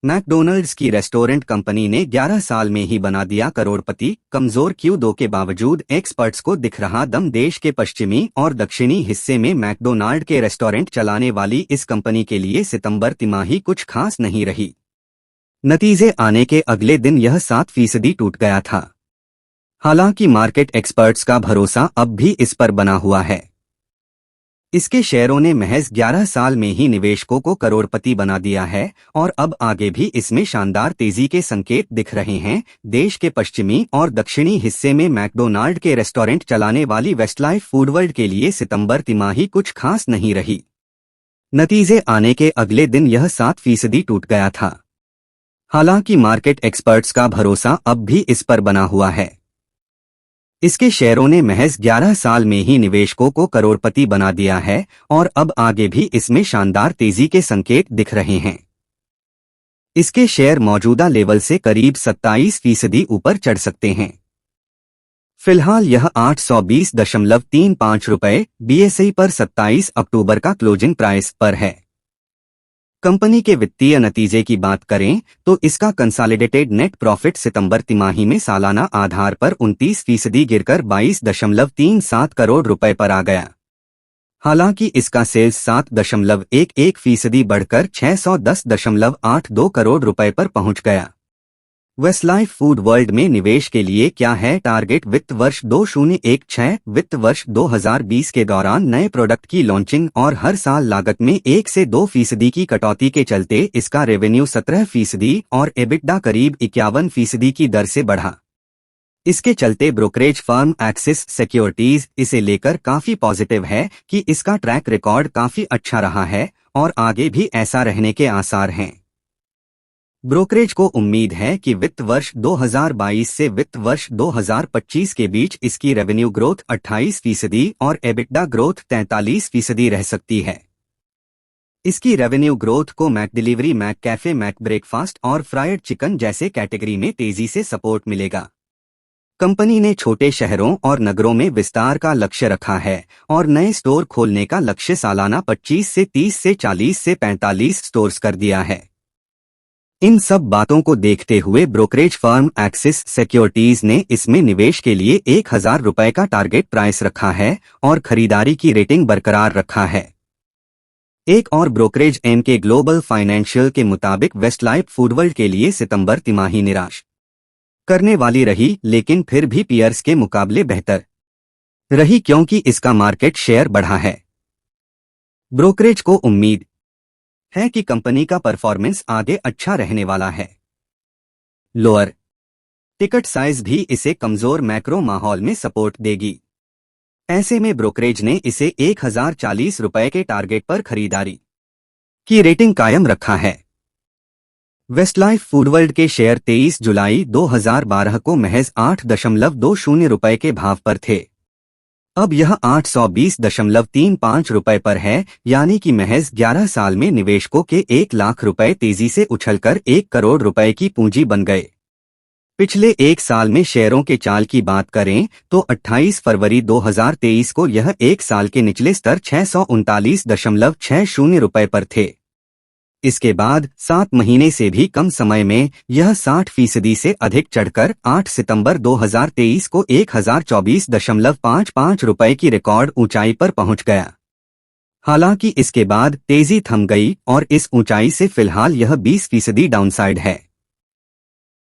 McDonald's की restaurant company ने 11 साल में ही बना दिया करोड़पति। कमजोर Q2 के बावजूद एक्सपर्ट्स को दिख रहा दम। देश के पश्चिमी और दक्षिणी हिस्से में मैकडॉनल्ड के रेस्टोरेंट चलाने वाली इस कंपनी के लिए सितंबर तिमाही कुछ खास नहीं रही। नतीजे आने के अगले दिन यह 7% टूट गया था। हालांकि मार्केट एक्सपर्ट्स का भरोसा अब भी इस पर बना हुआ है। इसके शेयरों ने महज 11 साल में ही निवेशकों को करोड़पति बना दिया है और अब आगे भी इसमें शानदार तेजी के संकेत दिख रहे हैं। देश के पश्चिमी और दक्षिणी हिस्से में मैकडॉनल्ड के रेस्टोरेंट चलाने वाली वेस्टलाइफ फूडवर्ल्ड के लिए सितंबर तिमाही कुछ खास नहीं रही। नतीजे आने के अगले दिन यह 7% टूट गया था। हालांकि मार्केट एक्सपर्ट्स का भरोसा अब भी इस पर बना हुआ है। इसके शेयरों ने महज 11 साल में ही निवेशकों को करोड़पति बना दिया है और अब आगे भी इसमें शानदार तेजी के संकेत दिख रहे हैं। इसके शेयर मौजूदा लेवल से करीब 27% ऊपर चढ़ सकते हैं। फिलहाल यह 820.35 रुपये BSE पर 27 अक्टूबर का क्लोजिंग प्राइस पर है। कंपनी के वित्तीय नतीजे की बात करें तो इसका कंसोलिडेटेड नेट प्रॉफिट सितंबर तिमाही में सालाना आधार पर 29% गिरकर 22.37 करोड़ रुपए पर आ गया। हालांकि इसका सेल्स 7.11% बढ़कर 610.82 करोड़ रुपए पर पहुंच गया। वेस्टलाइफ फूडवर्ल्ड में निवेश के लिए क्या है टारगेट? वित्त वर्ष 2016 वित्त वर्ष 2020 के दौरान नए प्रोडक्ट की लॉन्चिंग और हर साल लागत में 1 से 2% की कटौती के चलते इसका रेवेन्यू 17% और एबिटडा करीब 51% की दर से बढ़ा। इसके चलते ब्रोकरेज फर्म एक्सिस सिक्योरिटीज इसे लेकर काफी पॉजिटिव है कि इसका ट्रैक रिकॉर्ड काफी अच्छा रहा है और आगे भी ऐसा रहने के आसार हैं। ब्रोकरेज को उम्मीद है कि वित्त वर्ष 2022 से वित्त वर्ष 2025 के बीच इसकी रेवेन्यू ग्रोथ 28% और एबिटडा ग्रोथ 43% रह सकती है। इसकी रेवेन्यू ग्रोथ को मैकडिलीवरी, मैककैफे, मैकब्रेकफास्ट और फ्राइड चिकन जैसे कैटेगरी में तेजी से सपोर्ट मिलेगा। कंपनी ने छोटे शहरों और नगरों में विस्तार का लक्ष्य रखा है और नए स्टोर खोलने का लक्ष्य सालाना 25 से 30 से 40 से 45 स्टोर्स कर दिया है। इन सब बातों को देखते हुए ब्रोकरेज फर्म एक्सिस सिक्योरिटीज ने इसमें निवेश के लिए 1000 रुपए का टारगेट प्राइस रखा है और खरीदारी की रेटिंग बरकरार रखा है। एक और ब्रोकरेज एमके ग्लोबल फाइनेंशियल के मुताबिक वेस्टलाइफ फूडवर्ल्ड के लिए सितंबर तिमाही निराश करने वाली रही, लेकिन फिर भी पीयर्स के मुकाबले बेहतर रही क्योंकि इसका मार्केट शेयर बढ़ा है। ब्रोकरेज को उम्मीद है कि कंपनी का परफॉर्मेंस आगे अच्छा रहने वाला है। लोअर टिकट साइज भी इसे कमजोर मैक्रो माहौल में सपोर्ट देगी। ऐसे में ब्रोकरेज ने इसे 1040 रुपए के टारगेट पर खरीदारी की रेटिंग कायम रखा है। वेस्टलाइफ फूडवर्ल्ड के शेयर 23 जुलाई 2012 को महज 8.20 रुपए के भाव पर थे। अब यह 820.35 रुपए पर है, यानी कि महज 11 साल में निवेशकों के 1 लाख रुपए तेजी से उछलकर 1 करोड़ रुपए की पूंजी बन गए। पिछले 1 साल में शेयरों के चाल की बात करें तो 28 फरवरी 2023 को यह 1 साल के निचले स्तर 639.60 रुपए पर थे। इसके बाद 7 महीने से भी कम समय में यह 60% से अधिक चढ़कर 8 सितंबर 2023 को 1024.55 रुपए की रिकॉर्ड ऊंचाई पर पहुंच गया। हालांकि इसके बाद तेजी थम गई और इस ऊंचाई से फिलहाल यह 20% डाउनसाइड है।